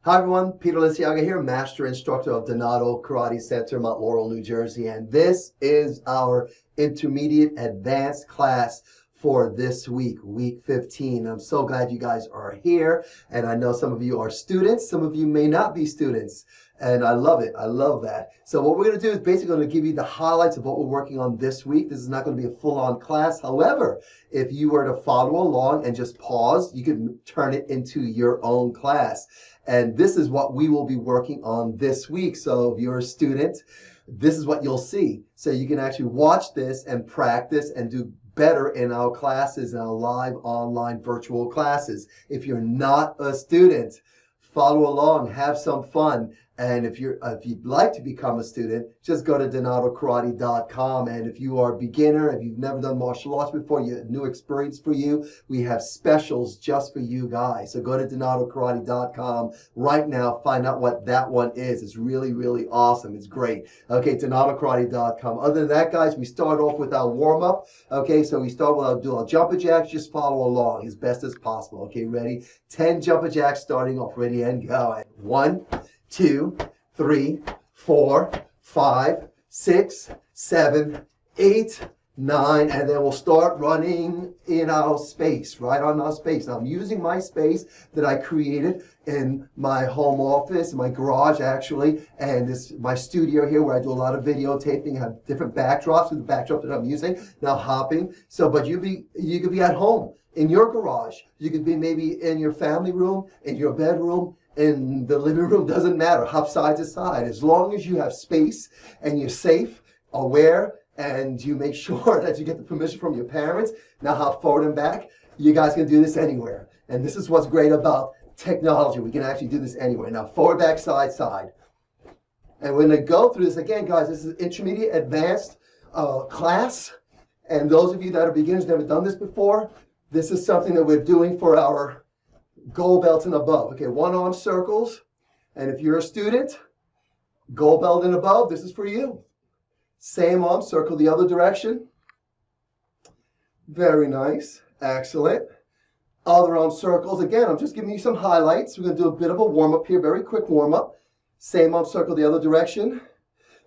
Hi everyone, Peter Liciaga here, Master Instructor of Dinoto Karate Center, Mount Laurel, New Jersey, and this is our intermediate advanced class for this week, week 15. I'm so glad you guys are here, and I know some of you are students, some of you may not be students, and I love it. I love that. So what we're going to do is basically going to give you the highlights of what we're working on this week. This is not going to be a full-on class. However, if you were to follow along and just pause, you can turn it into your own class. And this is what we will be working on this week. So if you're a student, this is what you'll see. So you can actually watch this and practice and do better in our classes, in our live online virtual classes. If you're not a student, follow along, have some fun. And if you'd like to become a student, just go to dinotokarate.com. And if you are a beginner, if you've never done martial arts before, a new experience for you, we have specials just for you guys. So go to dinotokarate.com right now, find out what that one is. It's really, really awesome. It's great. Okay, dinotokarate.com. Other than that, guys, we start off with our warm-up. Okay, so we start with our jumping jacks. Just follow along as best as possible. Okay, ready? 10 jumping jacks starting off. Ready and go. 1, 2, 3, 4, 5, 6, 7, 8, 9, and then we'll start running in our space, right on our space. Now I'm using my space that I created in my home office, my garage actually, and this my studio here where I do a lot of videotaping. I have different backdrops with the backdrop that I'm using. Now hopping, so but you could be at home in your garage. You could be maybe in your family room, in your bedroom, in the living room, doesn't matter. Hop side to side. As long as you have space and you're safe, aware, and you make sure that you get the permission from your parents. Now hop forward and back. You guys can do this anywhere. And this is what's great about technology. We can actually do this anywhere. Now forward, back, side, side. And we're going to go through this again, guys. This is intermediate advanced class. And those of you that are beginners, never done this before, this is something that we're doing for our gold belt and above. Okay, one arm circles. And if you're a student, gold belt and above, this is for you. Same arm, circle the other direction. Very nice. Excellent. Other arm circles. Again, I'm just giving you some highlights. We're going to do a bit of a warm-up here, very quick warm-up. Same arm, circle the other direction.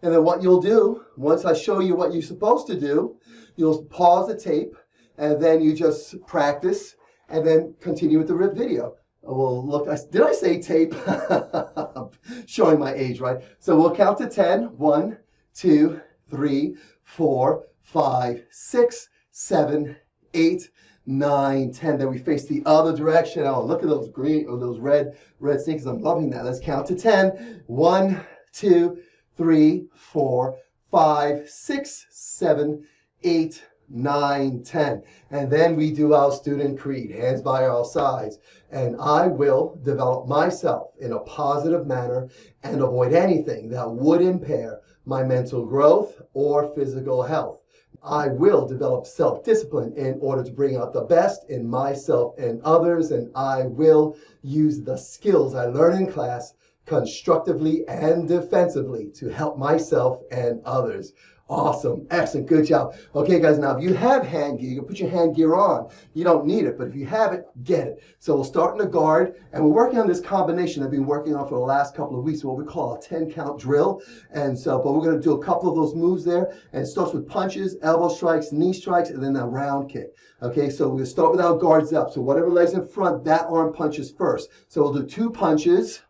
And then what you'll do, once I show you what you're supposed to do, you'll pause the tape, and then you just practice, and then continue with the video. Well, look, did I say tape? I'm showing my age, right? So we'll count to 10. 1, 2, 3, 4, 5, 6, 7, 8, 9, 10. Then we face the other direction. Oh, look at those green or those red sneakers. I'm loving that. Let's count to 10. 1, 2, 3, 4, 5, 6, 7, 8, 9, 10. And then we do our student creed, hands by our sides. And I will develop myself in a positive manner and avoid anything that would impair my mental growth or physical health. I will develop self-discipline in order to bring out the best in myself and others, and I will use the skills I learn in class constructively and defensively to help myself and others. Awesome. Excellent. Good job. Okay, guys, now if you have hand gear, you can put your hand gear on. You don't need it, but if you have it, get it. So we'll start in the guard, and we're working on this combination I've been working on for the last couple of weeks, what we call a 10-count drill. And so, but we're going to do a couple of those moves there, and it starts with punches, elbow strikes, knee strikes, and then a round kick. Okay, so we're going to start with our guards up. So whatever leg's in front, that arm punches first. So we'll do 2 punches,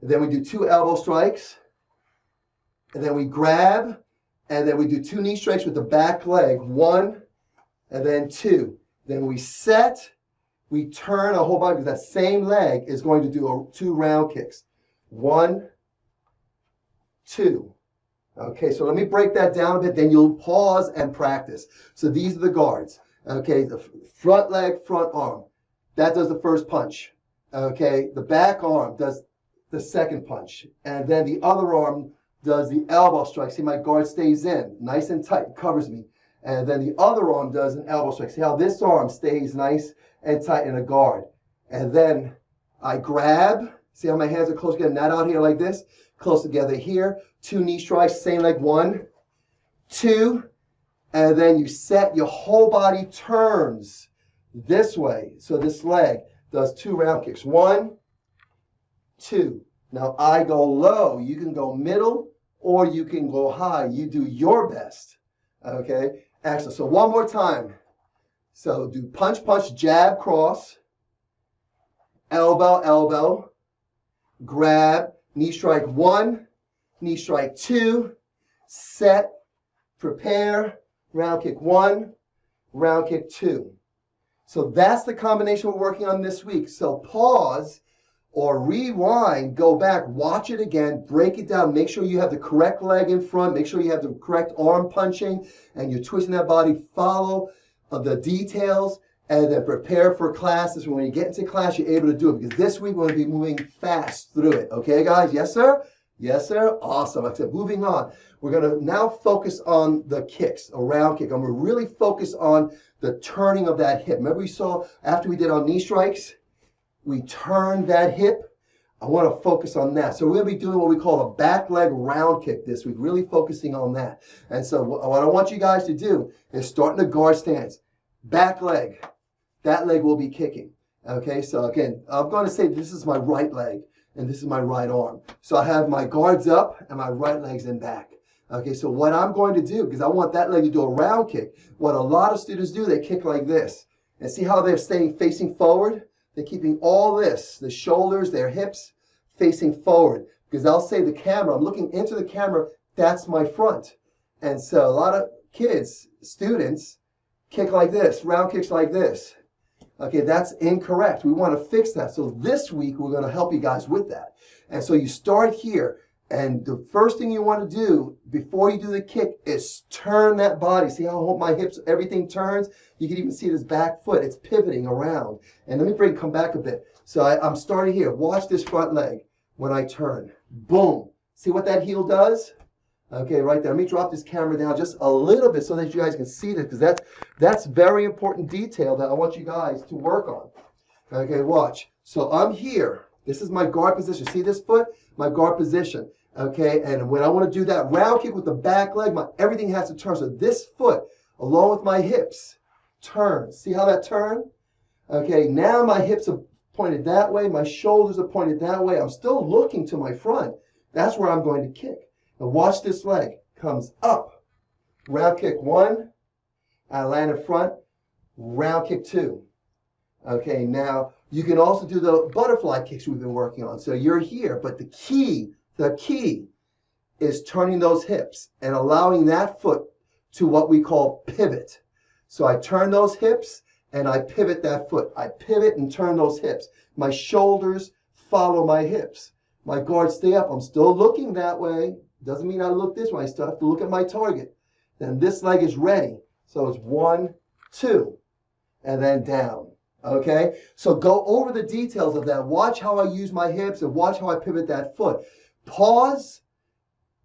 and then we do 2 elbow strikes, and then we grab, and then we do 2 knee strikes with the back leg. 1, and then 2. Then we set, we turn our whole body, because that same leg is going to do 2 round kicks. 1, 2. Okay, so let me break that down a bit, then you'll pause and practice. So these are the guards. Okay, the front leg, front arm. That does the first punch. Okay, the back arm does the second punch. And then the other arm does the elbow strike. See, my guard stays in, nice and tight, covers me. And then the other arm does an elbow strike. See how this arm stays nice and tight in a guard. And then I grab. See how my hands are close together, not out here like this. Close together here. 2 knee strikes, same leg. 1, 2. And then you set, your whole body turns this way. So this leg does 2 round kicks. 1, 2. Now I go low. You can go middle or you can go high. You do your best. Okay? Excellent. So one more time. So do punch, punch, jab, cross, elbow, elbow, grab, knee strike 1, knee strike 2, set, prepare, round kick 1, round kick 2. So that's the combination we're working on this week. So pause or rewind, go back, watch it again, break it down, make sure you have the correct leg in front, make sure you have the correct arm punching, and you're twisting that body, follow the details, and then prepare for class. This is when you get into class, you're able to do it, because this week we're going to be moving fast through it. Okay, guys? Yes, sir? Yes, sir? Awesome. Like I said, moving on. We're going to now focus on the kicks, a round kick. I'm going to really focus on the turning of that hip. Remember we saw after we did our knee strikes, we turned that hip. I want to focus on that. So we're going to be doing what we call a back leg round kick this week, really focusing on that. And so what I want you guys to do is start in the guard stance. Back leg. That leg will be kicking. Okay, so again, I'm going to say this is my right leg and this is my right arm. So I have my guards up and my right leg's in back. Okay, so what I'm going to do, because I want that leg to do a round kick, what a lot of students do, they kick like this. And see how they're staying facing forward? They're keeping all this, the shoulders, their hips, facing forward. Because I'll say the camera, I'm looking into the camera, that's my front. And so a lot of kids, students, kick like this, round kicks like this. Okay, that's incorrect. We want to fix that. So this week, we're going to help you guys with that. And so you start here. And the first thing you want to do before you do the kick is turn that body. See how my hips, everything turns? You can even see this back foot. It's pivoting around. And let me come back a bit. So I'm starting here. Watch this front leg when I turn. Boom. See what that heel does? Okay, right there. Let me drop this camera down just a little bit so that you guys can see this, because that's very important detail that I want you guys to work on. Okay, watch. So I'm here. This is my guard position. See this foot? My guard position. Okay, and when I want to do that round kick with the back leg, everything has to turn. So this foot, along with my hips, turns. See how that turn? Okay, now my hips are pointed that way. My shoulders are pointed that way. I'm still looking to my front. That's where I'm going to kick. Now watch this leg. Comes up. Round kick 1. I land in front. Round kick 2. Okay, now you can also do the butterfly kicks we've been working on. So you're here, but the key is turning those hips and allowing that foot to what we call pivot. So I turn those hips and I pivot that foot. I pivot and turn those hips. My shoulders follow my hips. My guards stay up. I'm still looking that way. Doesn't mean I look this way. I still have to look at my target. Then this leg is ready. So it's 1, 2, and then down. Okay? So go over the details of that. Watch how I use my hips and watch how I pivot that foot. Pause,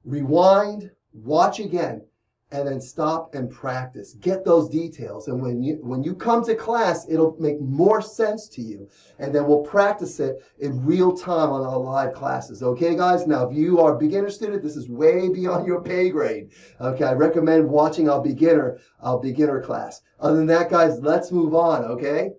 rewind, watch again, and then stop and practice. Get those details. And when you come to class, it'll make more sense to you. And then we'll practice it in real time on our live classes. Okay, guys? Now, if you are a beginner student, this is way beyond your pay grade. Okay, I recommend watching our beginner class. Other than that, guys, let's move on, okay?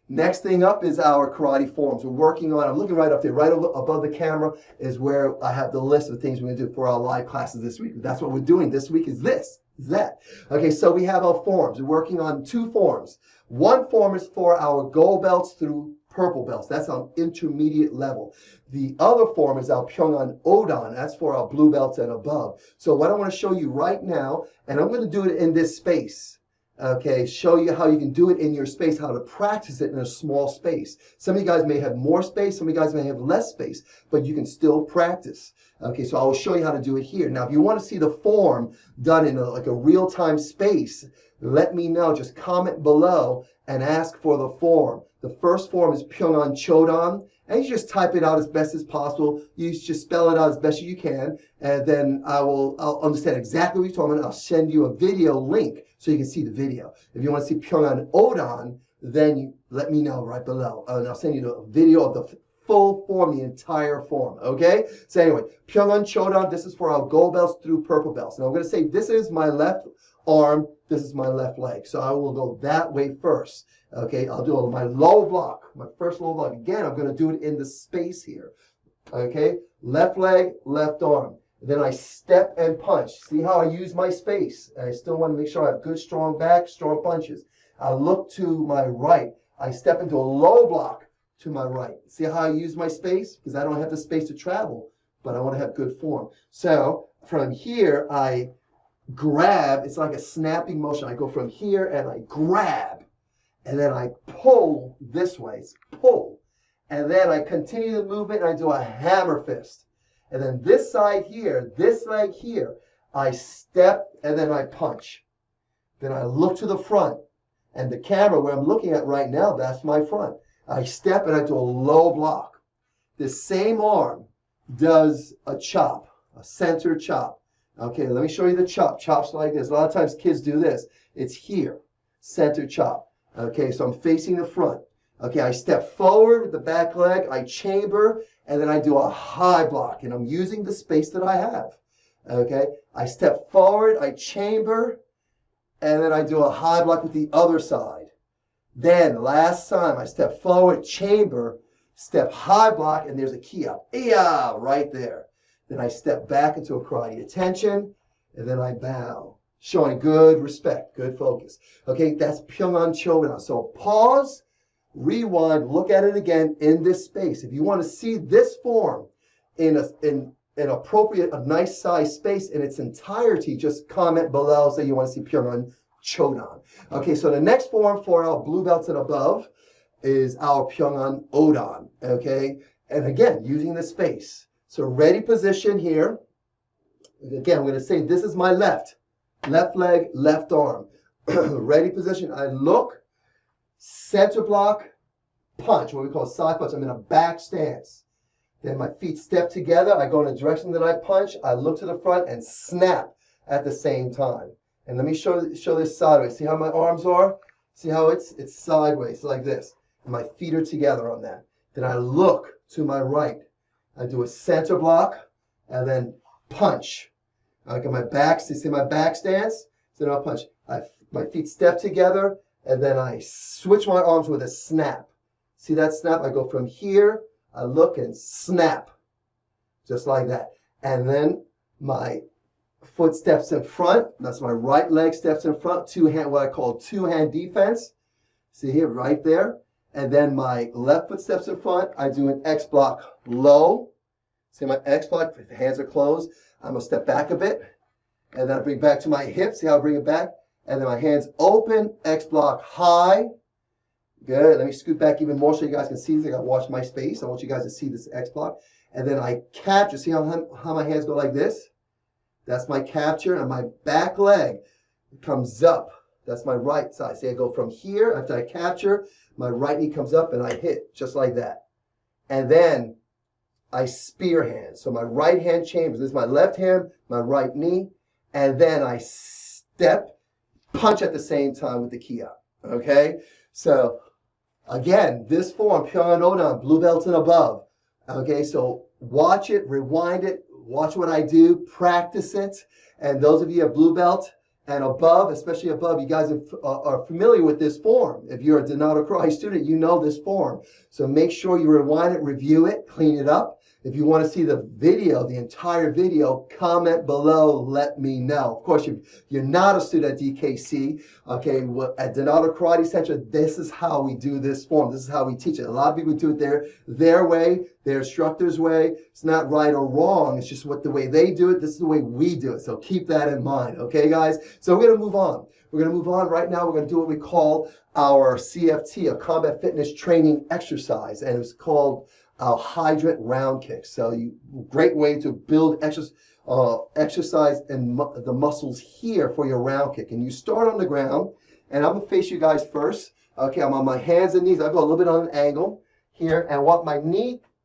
Next thing up is our karate forms. We're working on, I'm looking right up there, right above the camera is where I have the list of things we're going to do for our live classes this week. That's what we're doing this week is that. Okay, so we have our forms. We're working on 2 forms. One form is for our gold belts through purple belts. That's on intermediate level. The other form is our Pyongan Odan. That's for our blue belts and above. So what I want to show you right now, and I'm going to do it in this space. Okay, show you how you can do it in your space, how to practice it in a small space. Some of you guys may have more space, some of you guys may have less space, but you can still practice. Okay, so I will show you how to do it here. Now, if you want to see the form done in like a real-time space, let me know. Just comment below and ask for the form. The first form is Pyongan Chodan, and you just type it out as best as possible. You just spell it out as best as you can, and then I'll understand exactly what you're talking about. I'll send you a video link so you can see the video. If you want to see Pyongan Odan, then you let me know right below, and I'll send you the video of the full form, the entire form, okay? So anyway, Pyongan Chodan, this is for our gold belts through purple belts. Now I'm going to say this is my left arm, this is my left leg. So I will go that way first, okay? I'll do my low block, my first low block. Again, I'm going to do it in the space here. Okay, left leg, left arm. Then I step and punch. See how I use my space? I still want to make sure I have good, strong back, strong punches. I look to my right. I step into a low block to my right. See how I use my space? Because I don't have the space to travel, but I want to have good form. So from here, I grab. It's like a snapping motion. I go from here and I grab. And then I pull this way. It's pull. And then I continue the movement and I do a hammer fist. And then this side here, this leg here, I step and then I punch. Then I look to the front. And the camera where I'm looking at right now, that's my front. I step and I do a low block. The same arm does a chop, a center chop. Okay, let me show you the chop. Chops like this. A lot of times kids do this. It's here, center chop. Okay, so I'm facing the front. Okay, I step forward with the back leg, I chamber, and then I do a high block, and I'm using the space that I have. Okay, I step forward, I chamber, and then I do a high block with the other side. Then, last time, I step forward, chamber, step high block, and there's a key up. Yeah, right there. Then I step back into a karate attention, and then I bow, showing good respect, good focus. Okay, that's Pyongan Chodan. So pause, rewind, look at it again in this space. If you want to see this form in an appropriate, a nice size space in its entirety, just comment below, say you want to see Pyongan Chodan. Okay, so the next form for our blue belts and above is our Pyongan Odan. Okay, and again, using the space. So ready position here. Again, I'm going to say this is my left leg, left arm. Ready position. I look. Center block, punch, what we call side punch. I'm in a back stance. Then my feet step together. I go in the direction that I punch. I look to the front and snap at the same time. And let me show this sideways. See how my arms are? See how it's sideways like this. And my feet are together on that. Then I look to my right. I do a center block and then punch. I get my back. See my back stance? Then I'll punch. My feet step together. And then I switch my arms with a snap. See that snap? I go from here, I look and snap. Just like that. And then my foot steps in front. That's my right leg steps in front. What I call two-hand defense. See here, right there. And then my left foot steps in front. I do an X block low. See my X block? The hands are closed. I'm going to step back a bit. And then I bring back to my hips. See how I bring it back? And then my hands open, X block high. Good. Let me scoot back even more so you guys can see this. I got to watch my space. I want you guys to see this X block. And then I capture. See how my hands go like this? That's my capture. And my back leg comes up. That's my right side. See, I go from here. After I capture, my right knee comes up and I hit just like that. And then I spear hand. So my right hand chambers. This is my left hand, my right knee. And then I step, punch at the same time with the key up. Okay? So, again, this form, Pyongan Odan, blue belt and above. Okay, so watch it, rewind it, watch what I do, practice it. And those of you at blue belt and above, especially above, you guys are familiar with this form. If you're a Dinoto Karate student, you know this form. So make sure you rewind it, review it, clean it up. If you want to see the video, the entire video, comment below, let me know. Of course, if you're not a student at DKC, okay, at Dinoto Karate Center, this is how we do this form. This is how we teach it. A lot of people do it their way, their instructor's way. It's not right or wrong. It's just the way they do it. This is the way we do it. So keep that in mind, okay, guys? So we're going to move on. We're going to move on right now. We're going to do what we call our CFT, a combat fitness training exercise, and it's called our hydrant round kick. So great way to build exercise and the muscles here for your round kick. And you start on the ground, and I'm going to face you guys first. Okay, I'm on my hands and knees. I go a little bit on an angle here, and want my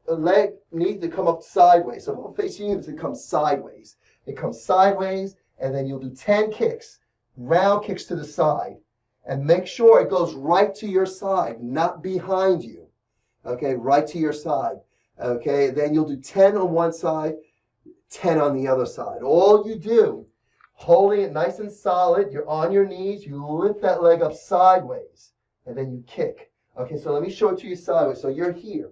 leg needs to come up sideways. So if I'm facing you, it comes sideways. It comes sideways, and then you'll do 10 kicks, round kicks to the side. And make sure it goes right to your side, not behind you. Okay, right to your side. Okay, then you'll do 10 on one side, 10 on the other side. All you do, holding it nice and solid, you're on your knees, you lift that leg up sideways, and then you kick. Okay, so let me show it to you sideways. So you're here.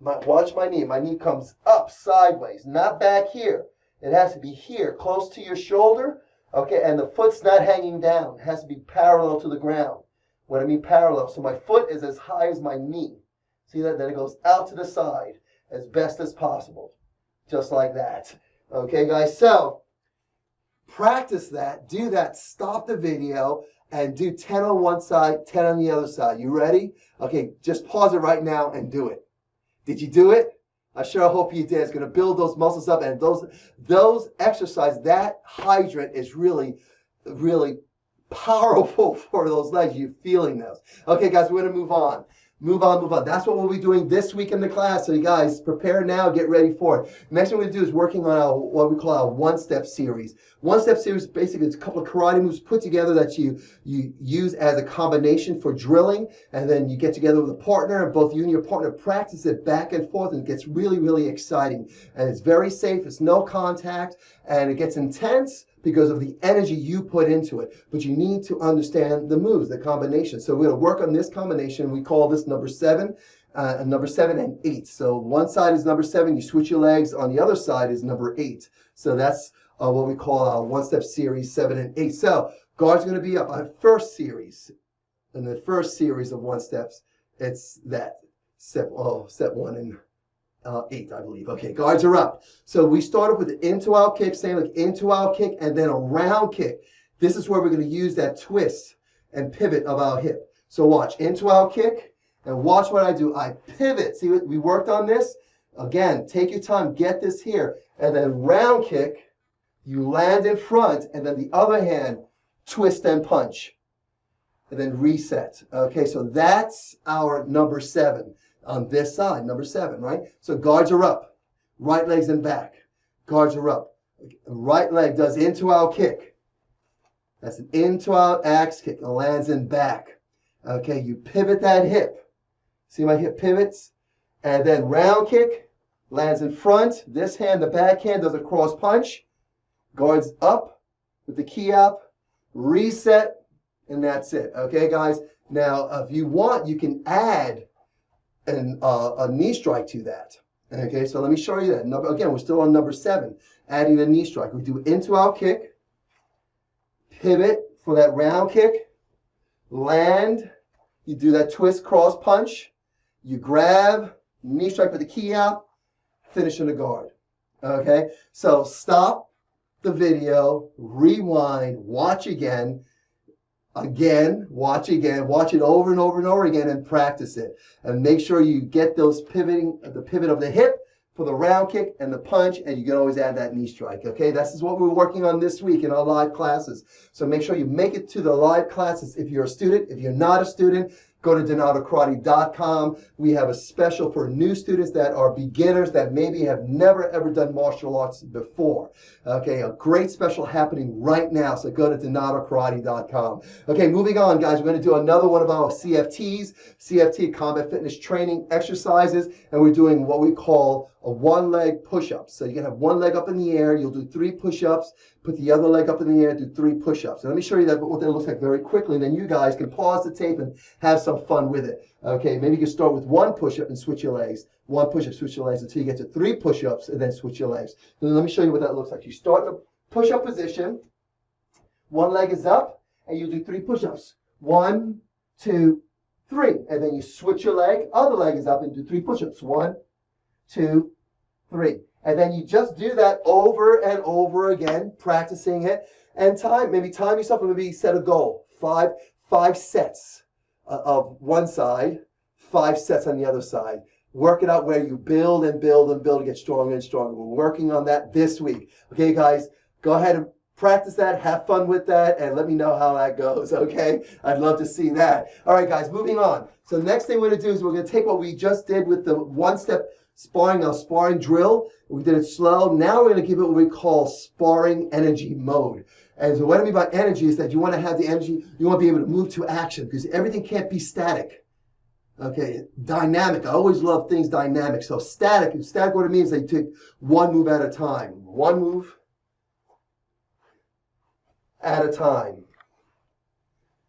Watch my knee. My knee comes up sideways, not back here. It has to be here, close to your shoulder. Okay, and the foot's not hanging down. It has to be parallel to the ground. What I mean parallel, so my foot is as high as my knee. See that? Then it goes out to the side as best as possible. Just like that. Okay, guys, so practice that. Do that. Stop the video and do 10 on one side, 10 on the other side. You ready? Okay, just pause it right now and do it. Did you do it? I sure hope you did. It's going to build those muscles up, and those exercises, that hydrant is really, really powerful for those legs. You're feeling those. Okay, guys, we're going to move on. Move on, move on. That's what we'll be doing this week in the class. So you guys prepare now, get ready for it. Next thing we're going to do is working on our, what we call our one-step series. One-step series, basically, it's a couple of karate moves put together that you use as a combination for drilling. And then you get together with a partner, and both you and your partner practice it back and forth, and it gets really, really exciting. And it's very safe. It's no contact, and it gets intense because of the energy you put into it. But you need to understand the moves, the combination. So we're going to work on this combination. We call this number 7 and 8. So one side is number 7. You switch your legs. On the other side is number 8. So that's what we call our one-step series, 7 and 8. So guard's going to be up. Our first series, in the first series of one steps, it's that step 1 and 8, I believe. Okay, guards are up. So we started with the into-out kick, same like into-out kick, and then a round kick. This is where we're going to use that twist and pivot of our hip. So watch, into-out kick, and watch what I do. I pivot. See, we worked on this. Again, take your time, get this here. And then round kick, you land in front, and then the other hand, twist and punch. And then reset. Okay, so that's our number 7. On this side, number 7, right? So guards are up. Right leg's in back. Guards are up. Right leg does into-out kick. That's an into-out axe kick. It lands in back. Okay, you pivot that hip. See my hip pivots? And then round kick, lands in front. This hand, the back hand, does a cross punch. Guards up with the key up. Reset, and that's it. Okay, guys? Now, if you want, you can add a knee strike to that. Okay, so let me show you that. Again, we're still on number 7, adding a knee strike. We do into-out kick, pivot for that round kick, land, you do that twist cross punch, you grab, knee strike with the key out, finish in the guard. Okay, so stop the video, rewind, watch again, watch it over and over and over again, and practice it. And make sure you get those pivoting, the pivot of the hip for the round kick and the punch, and you can always add that knee strike. Okay, this is what we're working on this week in our live classes. So make sure you make it to the live classes if you're a student. If you're not a student, go to DinotoKarate.com. We have a special for new students that are beginners that maybe have never ever done martial arts before. Okay, a great special happening right now. So go to DinotoKarate.com. Okay, moving on, guys. We're going to do another one of our CFTs, CFT combat fitness training exercises, and we're doing what we call a one-leg push-up. So you're going to have one leg up in the air. You'll do 3 push-ups. Put the other leg up in the air, do 3 push-ups. And let me show you what that looks like very quickly, and then you guys can pause the tape and have some fun with it. Okay, maybe you can start with 1 push-up and switch your legs. 1 push-up, switch your legs until you get to 3 push-ups and then switch your legs. And let me show you what that looks like. You start in the push-up position. 1 leg is up, and you do 3 push-ups. 1, 2, 3. And then you switch your leg. Other leg is up and do 3 push-ups. 1, 2, 3. And then you just do that over and over again, practicing it. And maybe time yourself, and maybe set a goal. 5 sets of one side, 5 sets on the other side. Work it out where you build and build and build to get stronger and stronger. We're working on that this week. Okay, guys, go ahead and practice that, have fun with that, and let me know how that goes, okay? I'd love to see that. All right, guys, moving on. So the next thing we're going to do is we're going to take what we just did with the one-step sparring, our sparring drill. We did it slow. Now we're going to give it what we call sparring energy mode. And so what I mean by energy is that you want to have the energy, you want to be able to move to action, because everything can't be static. Okay, dynamic. I always love things dynamic. So static what it means is that you take 1 move at a time. 1 move at a time.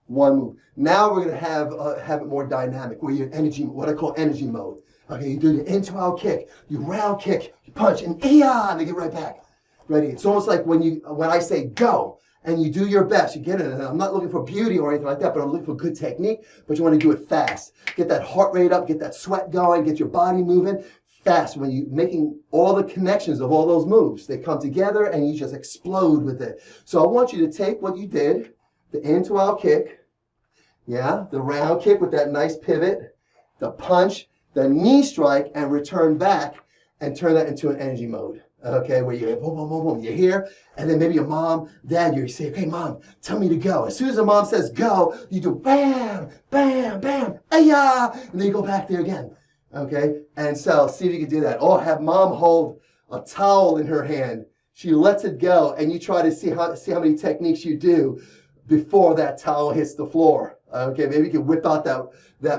1 move. Now we're going to have it more dynamic, where you're energy, what I call energy mode. Okay, you do your into-out kick, you round kick, you punch, and and they get right back. Ready? It's almost like when I say go, and you do your best, you get it. And I'm not looking for beauty or anything like that, but I'm looking for good technique. But you want to do it fast. Get that heart rate up, get that sweat going, get your body moving fast. When you're making all the connections of all those moves, they come together and you just explode with it. So I want you to take what you did, the into-out kick, yeah, the round kick with that nice pivot, the punch, the knee strike, and return back and turn that into an energy mode. Okay, where you boom, boom, boom, boom, you're here, and then maybe your mom, dad, you say, okay, mom, tell me to go. As soon as the mom says go, you do bam, bam, bam, ayah, and then you go back there again. Okay, and so see if you can do that. Or have mom hold a towel in her hand. She lets it go, and you try to see how many techniques you do before that towel hits the floor. Okay, maybe you can whip out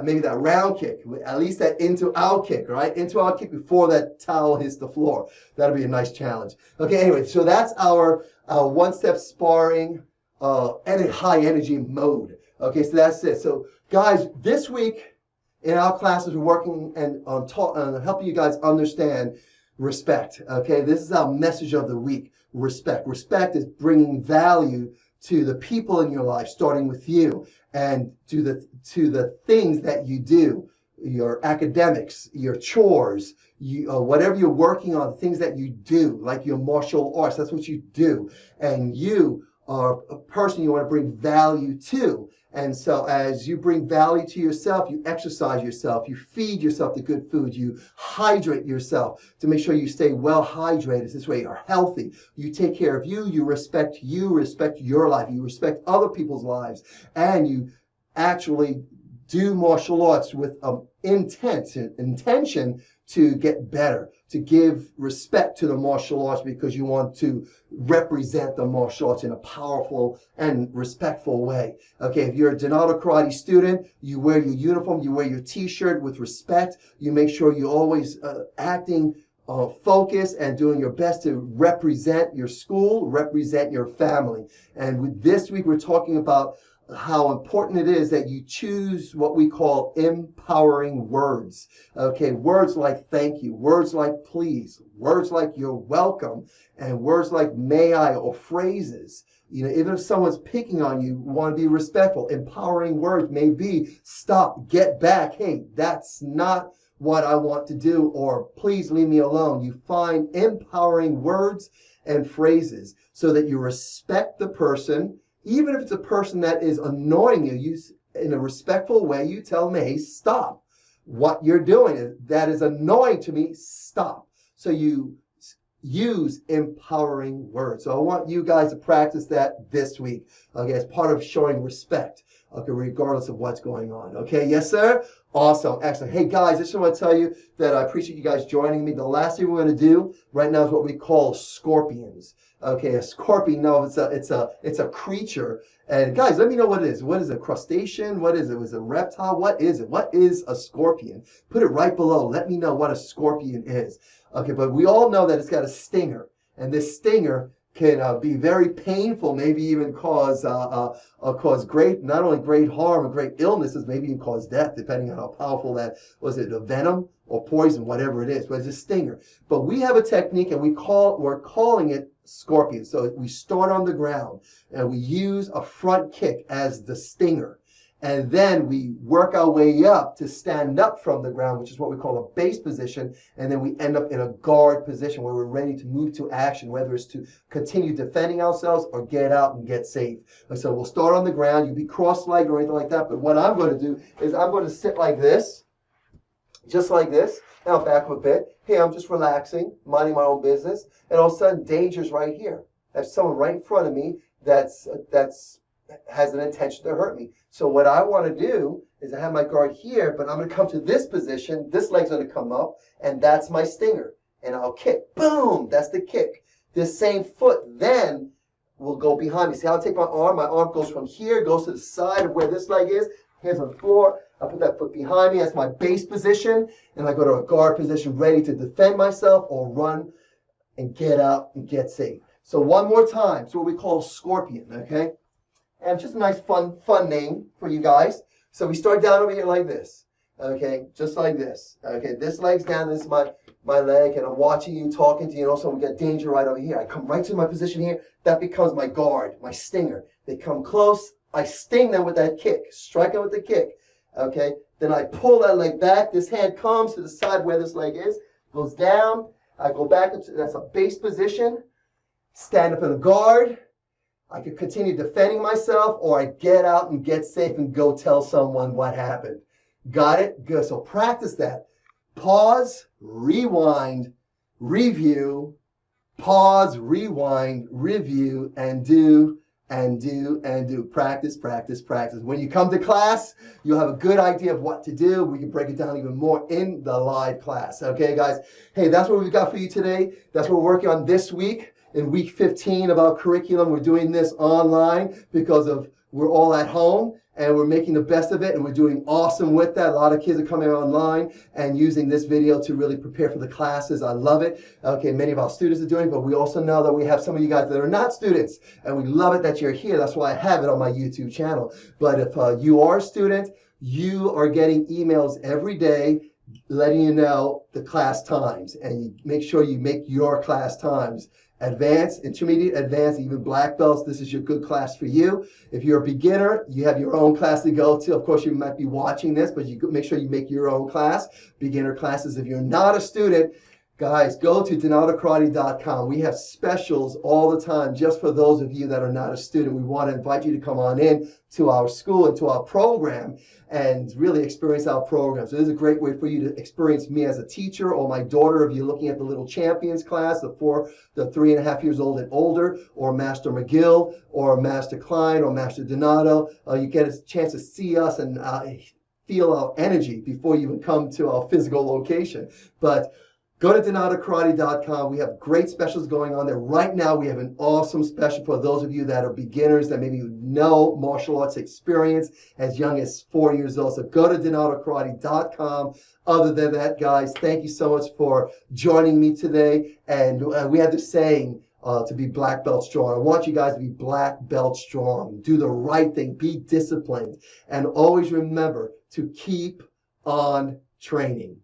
maybe that round kick, at least that into-out kick, right? Into-out kick before that towel hits the floor. That'll be a nice challenge. Okay, anyway, so that's our one-step sparring at a high energy mode. Okay, so that's it. So guys, this week in our classes, we're working on helping you guys understand respect. Okay, this is our message of the week. Respect. Respect is bringing value to the people in your life, starting with you, and to the things that you do, your academics, your chores, whatever you're working on, things that you do, like your martial arts, that's what you do. And you are a person you want to bring value to. And so as you bring value to yourself, you exercise yourself, you feed yourself the good food, you hydrate yourself to make sure you stay well hydrated. This way you're healthy. You take care of you respect your life, you respect other people's lives, and you actually do martial arts with intention to get better, to give respect to the martial arts because you want to represent the martial arts in a powerful and respectful way. Okay, if you're a Dinoto Karate student, you wear your uniform, you wear your t-shirt with respect, you make sure you're always acting focused and doing your best to represent your school, represent your family. And this week we're talking about how important it is that you choose what we call empowering words. Okay, words like thank you, words like please, words like you're welcome, and words like may I, or phrases. You know, even if someone's picking on you, want to be respectful. Empowering words may be stop, get back, hey, that's not what I want to do, or please leave me alone. You find empowering words and phrases so that you respect the person. Even if it's a person that is annoying you, in a respectful way, you tell them, hey, stop. What you're doing that is annoying to me, stop. So you use empowering words. So I want you guys to practice that this week, okay, as part of showing respect, okay, regardless of what's going on. Okay, yes, sir? Awesome, excellent. Hey, guys, I just want to tell you that I appreciate you guys joining me. The last thing we're going to do right now is what we call scorpions. Okay, a scorpion, no, it's a creature. And guys, let me know what it is. What is a crustacean? What is it? Was it a reptile? What is it? What is a scorpion? Put it right below. Let me know what a scorpion is. Okay, but we all know that it's got a stinger. And this stinger can be very painful, maybe even cause great, not only great harm or great illnesses, maybe even cause death, depending on how powerful that, was it a venom or poison, whatever it is, but it's a stinger. But we have a technique and we're calling it scorpion. So we start on the ground and we use a front kick as the stinger. And then we work our way up to stand up from the ground, which is what we call a base position. And then we end up in a guard position where we're ready to move to action, whether it's to continue defending ourselves or get out and get safe. So we'll start on the ground. You'll be cross-legged or anything like that. But what I'm going to do is I'm going to sit like this, just like this. And I'll back up a bit. Hey, I'm just relaxing, minding my own business. And all of a sudden, danger's right here. There's someone right in front of me that's has an intention to hurt me. So what I want to do is I have my guard here, but I'm going to come to this position. This leg's going to come up, and that's my stinger. And I'll kick. Boom! That's the kick. This same foot then will go behind me. See how I take my arm? My arm goes from here, goes to the side of where this leg is. Hands on the floor. I put that foot behind me. That's my base position. And I go to a guard position ready to defend myself or run and get out and get safe. So one more time. It's what we call scorpion, okay? And it's just a nice, fun name for you guys. So we start down over here like this. Okay, just like this. Okay, this leg's down, this is my leg, and I'm watching you, talking to you, and also we got danger right over here. I come right to my position here, that becomes my guard, my stinger. They come close, I sting them with that kick, strike them with the kick. Okay, then I pull that leg back, this hand comes to the side where this leg is, goes down, I go back into, that's a base position, stand up in a guard. I could continue defending myself, or I get out and get safe and go tell someone what happened. Got it? Good. So practice that. Pause, rewind, review, pause, rewind, review, and do, and do, and do. Practice, practice, practice. When you come to class, you'll have a good idea of what to do. We can break it down even more in the live class. Okay, guys? Hey, that's what we've got for you today. That's what we're working on this week. In week 15 of our curriculum, we're doing this online because we're all at home and we're making the best of it, and we're doing awesome with that. A lot of kids are coming online and using this video to really prepare for the classes. I love it. Okay, many of our students are doing it, but we also know that we have some of you guys that are not students, and we love it that you're here. That's why I have it on my YouTube channel. But if you are a student, you are getting emails every day letting you know the class times, and you make sure you make your class times. Advanced, intermediate, advanced, even black belts, this is your good class for you. If you're a beginner, you have your own class to go to. Of course, you might be watching this, but you make sure you make your own class, beginner classes. If you're not a student, guys, go to DinotoKarate.com. We have specials all the time just for those of you that are not a student. We want to invite you to come on in to our school and to our program and really experience our program. So this is a great way for you to experience me as a teacher, or my daughter if you're looking at the Little Champions class, the 3.5 years old and older, or Master McHugh, or Master Klein, or Master Dinoto. You get a chance to see us and feel our energy before you even come to our physical location. But go to DinotoKarate.com. We have great specials going on there. Right now, we have an awesome special for those of you that are beginners, that maybe no martial arts experience as young as 4 years old. So go to DinotoKarate.com. Other than that, guys, thank you so much for joining me today. And we have this saying, to be black belt strong. I want you guys to be black belt strong. Do the right thing. Be disciplined. And always remember to keep on training.